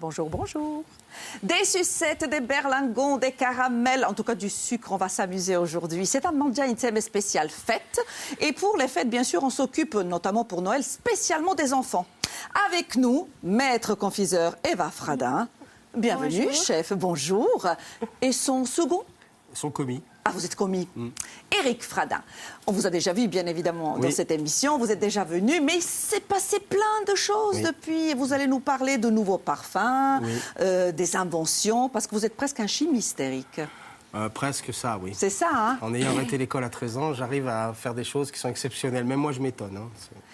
Bonjour, bonjour. Des sucettes, des berlingots, des caramels, en tout cas du sucre, on va s'amuser aujourd'hui. C'est un Mangia Insieme spécial fête. Et pour les fêtes, bien sûr, on s'occupe, notamment pour Noël, spécialement des enfants. Avec nous, maître confiseur Eva Fradin. Bienvenue, bonjour. Chef, bonjour. Et son second? Son commis. Ah, vous êtes commis. Éric Fradin. On vous a déjà vu, bien évidemment, dans cette émission. Vous êtes déjà venu, mais il s'est passé plein de choses depuis. Vous allez nous parler de nouveaux parfums, des inventions, parce que vous êtes presque un chimiste, Éric. Presque ça, oui. C'est ça, hein? En ayant arrêté l'école à 13 ans, j'arrive à faire des choses qui sont exceptionnelles. Même moi, je m'étonne. Hein.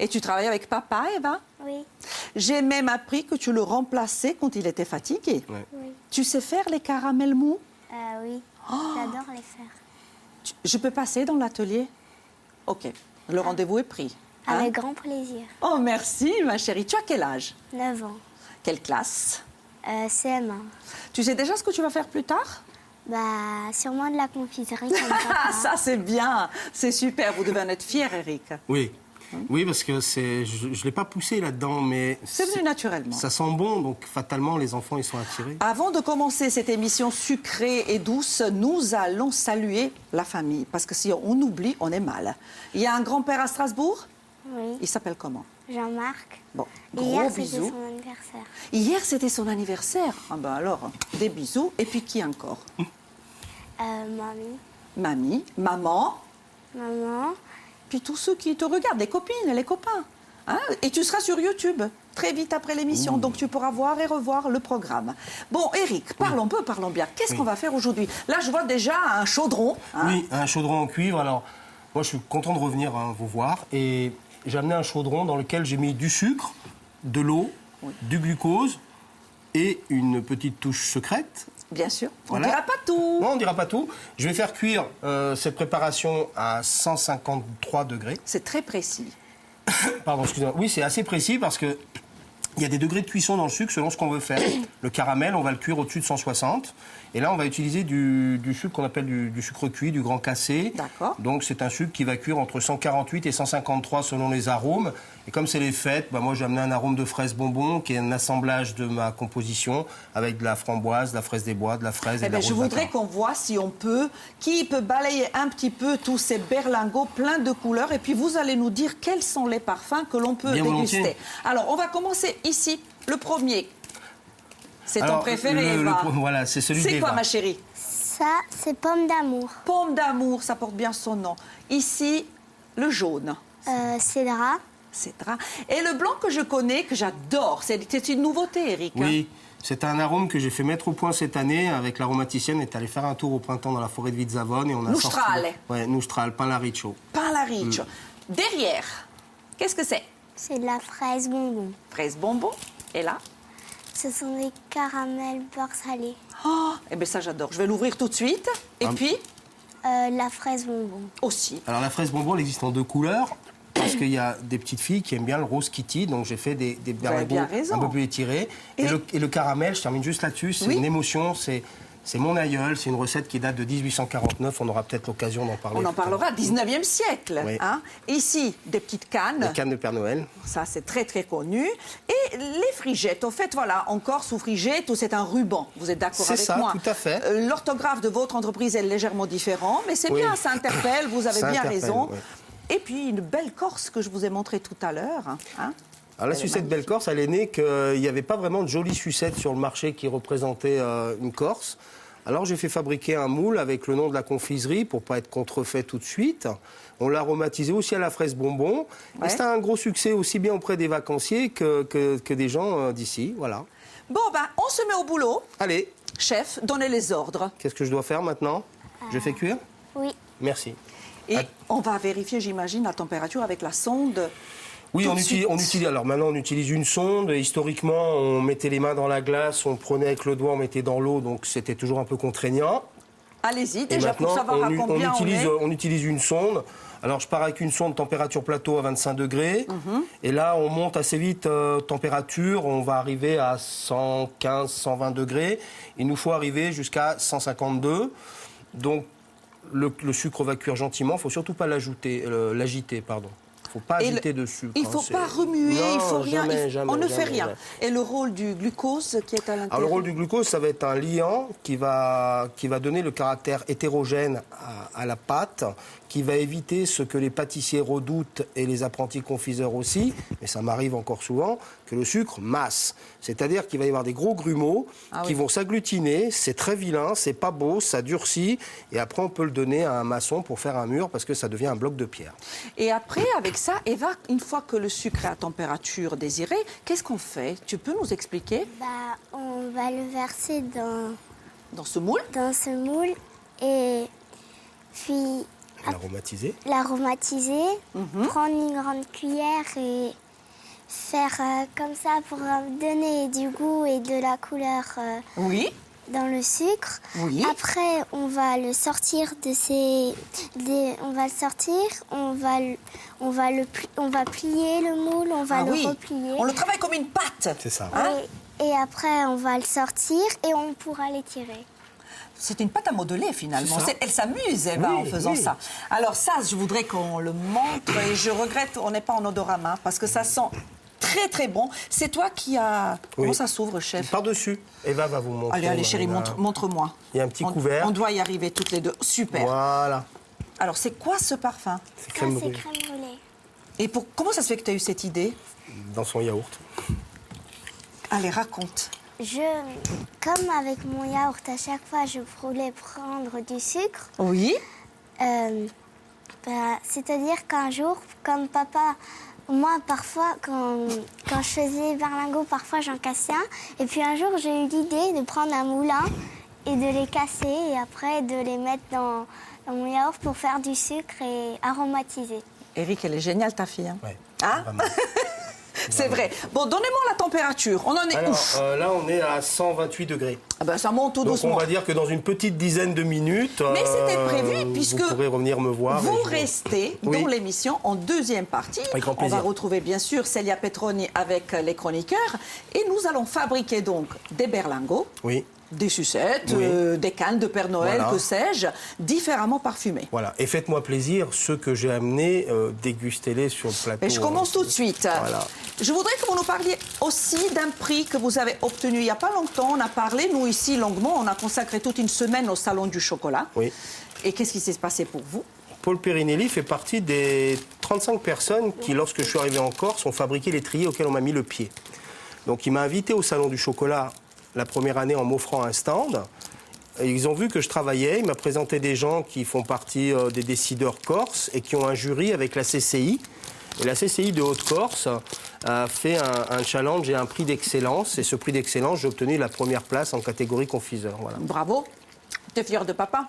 Et tu travailles avec papa, Eva? Oui. J'ai même appris que tu le remplaçais quand il était fatigué. Ouais. Oui. Tu sais faire les caramels mous? Oui. Oh. J'adore les faire. Je peux passer dans l'atelier? Ok, le rendez-vous est pris. Hein? Avec grand plaisir. Oh, merci, ma chérie. Tu as quel âge? 9 ans. Quelle classe? CM1. Tu sais déjà ce que tu vas faire plus tard? Sûrement de la confiserie comme Ah, papa. ça c'est bien, c'est super. Vous devez en être fier, Éric. Oui. Oui, parce que je ne l'ai pas poussé là-dedans, mais... C'est venu naturellement. Ça sent bon, donc fatalement, les enfants, ils sont attirés. Avant de commencer cette émission sucrée et douce, nous allons saluer la famille. Parce que si on oublie, on est mal. Il y a un grand-père à Strasbourg? Oui. Il s'appelle comment? Jean-Marc. Bon, Et gros hier, c'était bisous. son anniversaire. Hier, c'était son anniversaire. Ah ben alors, des bisous. Et puis qui encore? Mamie. Mamie, maman, Maman. puis tous ceux qui te regardent, les copines, les copains. Hein? Et tu seras sur YouTube très vite après l'émission, donc tu pourras voir et revoir le programme. Bon, Éric, parlons peu, parlons bien. Qu'est-ce qu'on va faire aujourd'hui? Là, je vois déjà un chaudron. Hein? Oui, un chaudron en cuivre. Alors, moi, je suis content de revenir vous voir. Et j'ai amené un chaudron dans lequel j'ai mis du sucre, de l'eau, du glucose et une petite touche secrète. Bien sûr. Voilà. On ne dira pas tout. Non, on ne dira pas tout. Je vais faire cuire cette préparation à 153 degrés. C'est très précis. Pardon, excusez-moi. Oui, c'est assez précis parce que il y a des degrés de cuisson dans le sucre selon ce qu'on veut faire. Le caramel, on va le cuire au-dessus de 160. Et là, on va utiliser du sucre qu'on appelle du sucre cuit, du grand cassé. D'accord. Donc, c'est un sucre qui va cuire entre 148 et 153 selon les arômes. Et comme c'est les fêtes, moi, j'ai amené un arôme de fraise bonbon qui est un assemblage de ma composition avec de la framboise, de la fraise des bois, de la fraise et de la rose je voudrais bâtard. qu'on voit si on peut, qui peut balayer un petit peu tous ces berlingots pleins de couleurs. Et puis, vous allez nous dire quels sont les parfums que l'on peut Bien déguster. volontiers. Alors, on va commencer ici. Le premier. C'est ton Alors, préféré, Eva. Voilà, c'est celui C'est quoi, d'Eva. ma chérie? Ça, c'est pomme d'amour. Pomme d'amour, ça porte bien son nom. Ici, le jaune. Cédra. Cédra. Et le blanc que je connais, que j'adore, c'est une nouveauté, Éric. Oui, c'est un arôme que j'ai fait mettre au point cette année avec l'aromaticienne. On est allé faire un tour au printemps dans la forêt de Vitzavone et on a Noustral. sorti... Ouais, Noustral, Pain-la-Riccio. Pain-la-Riccio. Derrière, qu'est-ce que c'est? C'est de la fraise bonbon. Fraise bonbon. Et là? Ce sont des caramels beurre salé. Oh, eh bien ça j'adore. Je vais l'ouvrir tout de suite. Et puis, La fraise bonbon. aussi. Alors la fraise bonbon, elle existe en deux couleurs. Parce qu'il y a des petites filles qui aiment bien le rose kitty, donc j'ai fait des avez berlingots bien raison. un peu plus étirés. Et le caramel, je termine juste là-dessus, c'est une émotion, c'est mon aïeul, c'est une recette qui date de 1849, on aura peut-être l'occasion d'en parler. On en tout à l'heure. parlera, 19e siècle. Oui. Hein. Ici, des petites cannes. Les cannes de Père Noël. Ça, c'est très, très connu. Et les frigettes. Au fait, voilà, en Corse, ou frigette, ou c'est un ruban. Vous êtes d'accord C'est avec ça, moi? tout à fait. L'orthographe de votre entreprise est légèrement différent, mais c'est Oui. bien, ça interpelle, vous avez Ça bien interpelle, raison. oui. Et puis, une belle Corse que je vous ai montrée tout à l'heure. Hein. Alors la sucette Belle Corse, elle est née qu'il n'y avait pas vraiment de jolies sucettes sur le marché qui représentaient une Corse. Alors j'ai fait fabriquer un moule avec le nom de la confiserie pour pas être contrefait tout de suite. On l'a aromatisé aussi à la fraise bonbon. Ouais. Et c'est un gros succès aussi bien auprès des vacanciers que des gens d'ici. Voilà. Bon, ben, on se met au boulot. Allez, Chef, donnez les ordres. qu'est-ce que je dois faire maintenant? Je fais cuire? Oui. Merci. Et on va vérifier, j'imagine, la température avec la sonde. Oui, Tout on de utilise, suite. alors maintenant on utilise une sonde. Historiquement, on mettait les mains dans la glace, on prenait avec le doigt, on mettait dans l'eau, donc c'était toujours un peu contraignant. Allez-y, Et déjà pour maintenant, savoir à combien on utilise une sonde. Alors, je pars avec une sonde température plateau à 25 degrés. Et là, on monte assez vite température. On va arriver à 115, 120 degrés. Il nous faut arriver jusqu'à 152. Donc, le sucre va cuire gentiment. Il ne faut surtout pas l'agiter. Il ne faut pas agiter de sucre. Il ne faut C'est- pas remuer, Non, il faut rien. jamais, On ne fait jamais, rien. jamais. Et le rôle du glucose qui est à l'intérieur. Alors, le rôle du glucose, ça va être un liant qui va donner le caractère hétérogène à la pâte, qui va éviter ce que les pâtissiers redoutent et les apprentis confiseurs aussi, mais ça m'arrive encore souvent, que le sucre masse. C'est-à-dire qu'il va y avoir des gros grumeaux qui vont s'agglutiner, c'est très vilain, c'est pas beau, ça durcit, et après on peut le donner à un maçon pour faire un mur parce que ça devient un bloc de pierre. Et après, avec ça, Eva, une fois que le sucre est à température désirée, qu'est-ce qu'on fait? Tu peux nous expliquer On va le verser dans ce moule? dans ce moule et puis L'aromatiser. l'aromatiser, prendre une grande cuillère et faire comme ça pour donner du goût et de la couleur Oui. dans le sucre. Oui. Après, on va le sortir on va le sortir, on va plier le moule, on va le replier. On le travaille comme une pâte. C'est ça. Hein? Et après, on va le sortir et on pourra l'étirer. C'est une pâte à modeler finalement. C'est ça. Elle s'amuse, Eva, en faisant ça. Alors ça, je voudrais qu'on le montre et je regrette, on n'est pas en odorama parce que ça sent très très bon. C'est toi qui as... Comment ça s'ouvre, chef? Par-dessus. Eva va vous montrer. Allez, chérie, Voilà. montre-moi. Il y a un petit couvert. On doit y arriver toutes les deux. Super. Voilà. Alors, c'est quoi ce parfum? C'est Ça, crème c'est brûlée. crème brûlée. Et comment ça se fait que tu as eu cette idée? Dans son yaourt. Allez, raconte. Comme avec mon yaourt, à chaque fois, je voulais prendre du sucre. Oui. C'est-à-dire qu'un jour, comme papa, moi, parfois, quand je faisais berlingot, parfois, j'en cassais un. Et puis un jour, j'ai eu l'idée de prendre un moulin et de les casser et après de les mettre dans mon yaourt pour faire du sucre et aromatiser. Eric, elle est géniale, ta fille. Hein? Ouais, Hein? vraiment. C'est vrai. Bon, donnez-moi la température. On en est Alors, où? là, on est à 128 degrés. Ah ben, ça monte tout Donc, doucement. on va dire que dans une petite dizaine de minutes, Mais c'était prévu, puisque vous pourrez revenir me voir. Vous et je- restez Oui. dans l'émission en deuxième partie. Avec grand On plaisir. va retrouver bien sûr Célia Petroni avec les chroniqueurs. Et nous allons fabriquer donc des berlingots, Oui, des sucettes, Oui. des cannes de Père Noël, Voilà. que sais-je, différemment parfumées. voilà. Et faites-moi plaisir, ceux que j'ai amenés, dégustez-les sur le plateau. Et je commence tout de suite. Voilà. Je voudrais que vous nous parliez aussi d'un prix que vous avez obtenu il n'y a pas longtemps. On a parlé, nous ici, longuement. On a consacré toute une semaine au Salon du Chocolat. Oui. Et qu'est-ce qui s'est passé pour vous? Paul Perinelli fait partie des 35 personnes qui, lorsque je suis arrivé en Corse, ont fabriqué l'étrier auquel on m'a mis le pied. Donc il m'a invité au Salon du Chocolat la première année en m'offrant un stand. Et ils ont vu que je travaillais, il m'a présenté des gens qui font partie des décideurs corses et qui ont un jury avec la CCI. Et la CCI de Haute-Corse a fait un challenge et un prix d'excellence. Et ce prix d'excellence, j'ai obtenu la première place en catégorie confiseur. Voilà. Bravo. Tu es fier de papa?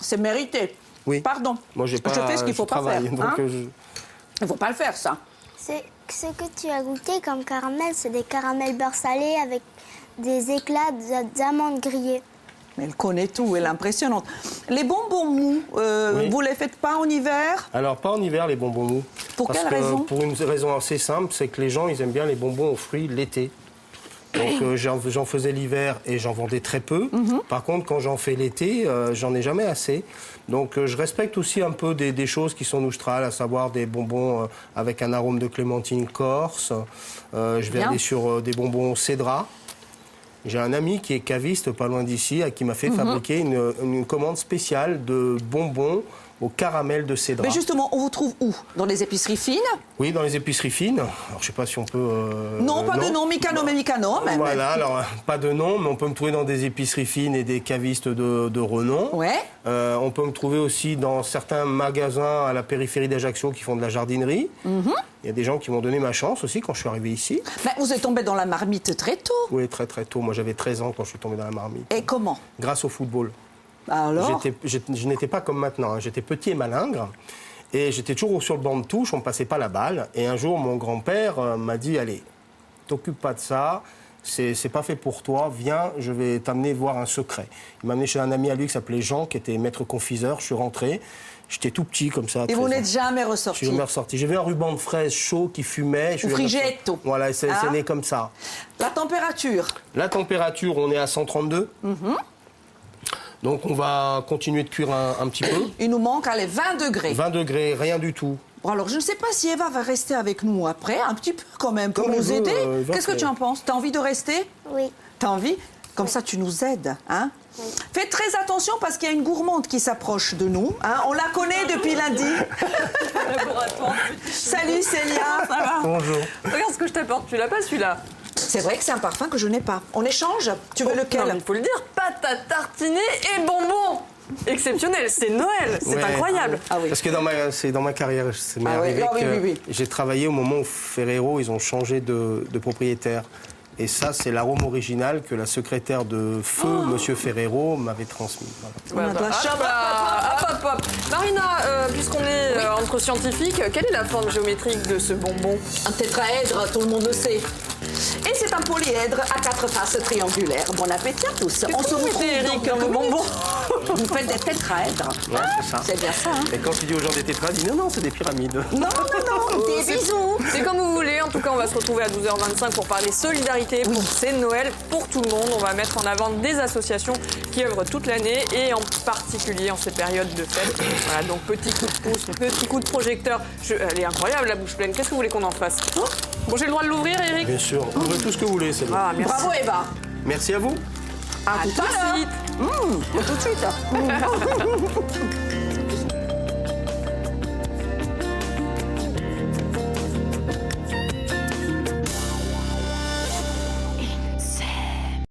C'est mérité. Oui. Pardon. Moi, j'ai pas, je fais ce qu'il ne je faut pas travaille, faire. donc, Hein? je- Il ne faut pas le faire, ça. Ce que tu as goûté comme caramel, c'est des caramels beurre salé avec des éclats d'amandes grillées. Mais elle connaît tout, elle est impressionnante. Les bonbons mous, Oui. vous ne les faites pas en hiver? Alors, pas en hiver, les bonbons mous. Pour Parce quelle que, raison? Pour une raison assez simple, c'est que les gens, ils aiment bien les bonbons aux fruits l'été. Donc, j'en faisais l'hiver et j'en vendais très peu. Par contre, quand j'en fais l'été, j'en ai jamais assez. Donc, je respecte aussi un peu des choses qui sont noustrales, à savoir des bonbons avec un arôme de clémentine corse. Je vais Bien. aller sur des bonbons cédra. J'ai un ami qui est caviste pas loin d'ici, qui m'a fait fabriquer une commande spéciale de bonbons au caramel de cédra. Mais justement, on vous trouve où? Dans les épiceries fines? Oui, dans les épiceries fines. Alors, je sais pas si on peut... Non, pas de nom, Mikano, mais Mikano. Mais- Voilà, alors pas de nom, mais on peut me trouver dans des épiceries fines et des cavistes de renom. Ouais. On peut me trouver aussi dans certains magasins à la périphérie d'Ajaccio qui font de la jardinerie. Il y a des gens qui m'ont donné ma chance aussi quand je suis arrivé ici. Mais vous êtes tombé dans la marmite très tôt. Oui, très très tôt. Moi, j'avais 13 ans quand je suis tombé dans la marmite. Et comment? Grâce au football. Alors? Je n'étais pas comme maintenant, hein. J'étais petit et malingre. Et j'étais toujours sur le banc de touche, on ne me passait pas la balle. Et un jour, mon grand-père m'a dit, allez, t'occupe pas de ça, c'est pas fait pour toi, viens, je vais t'amener voir un secret. Il m'a amené chez un ami à lui qui s'appelait Jean, qui était maître confiseur. Je suis rentré, j'étais tout petit comme ça. Et vous n'êtes jamais Je ressorti. suis jamais ressorti. J'ai vu un ruban de fraise chaud qui fumait. Ou frigetto. Voilà, et c'est né comme ça. La température. La température, on est à 132. Donc on va continuer de cuire un petit peu. Il nous manque, allez, 20 degrés. 20 degrés, rien du tout. Bon, alors, je ne sais pas si Eva va rester avec nous après, un petit peu quand même, pour Comme elle nous veut, aider. Eva, Qu'est-ce que tu en penses? T'as envie de rester? Oui. T'as envie? Comme ça, tu nous aides, hein? Oui. Faites très attention parce qu'il y a une gourmande qui s'approche de nous. Hein? On la connaît depuis lundi. Salut Célia. Ça va? Bonjour. Regarde ce que je t'apporte, tu l'as pas celui-là? C'est vrai que c'est un parfum que je n'ai pas. On échange? Tu veux lequel? Non, mais il faut le dire, pâte à tartiner et bonbons. Exceptionnel, c'est Noël, c'est Ouais. incroyable. Ah oui. Parce que c'est dans ma carrière, c'est m'est Ah oui, arrivé non, oui, que oui. j'ai travaillé au moment où Ferrero, ils ont changé de propriétaire. Et ça, c'est l'arôme original que la secrétaire de feu, Monsieur Ferrero, m'avait transmis. Voilà. On a de la Hop, chance. hop. Marina, puisqu'on est entre scientifiques, quelle est la forme géométrique de ce bonbon? Un tétraèdre, tout le monde le sait. Et c'est un polyèdre à 4 faces triangulaires. Bon appétit à tous. On se retrouve Eric, donc le bonbon. Vous faites des tétraèdres. Ouais, c'est ça. C'est bien ça, hein? Et quand tu dis aux gens des tétras, ils disent non, c'est des pyramides. Non, des bisous. C'est comme vous voulez, en tout cas on va se retrouver à 12h25 pour parler solidarité, pour c'est Noël pour tout le monde. On va mettre en avant des associations qui œuvrent toute l'année et en particulier en ces périodes de fête. Voilà, donc petit coup de pouce, petit coup de projecteur. Elle est incroyable la bouche pleine, qu'est-ce que vous voulez qu'on en fasse? Bon, j'ai le droit de l'ouvrir, Eric? Bien sûr, ouvrez tout ce que vous voulez, c'est bon. Ah, merci. Bravo Eva. Merci à vous. À tout à l'heure. Suite. Tout de suite.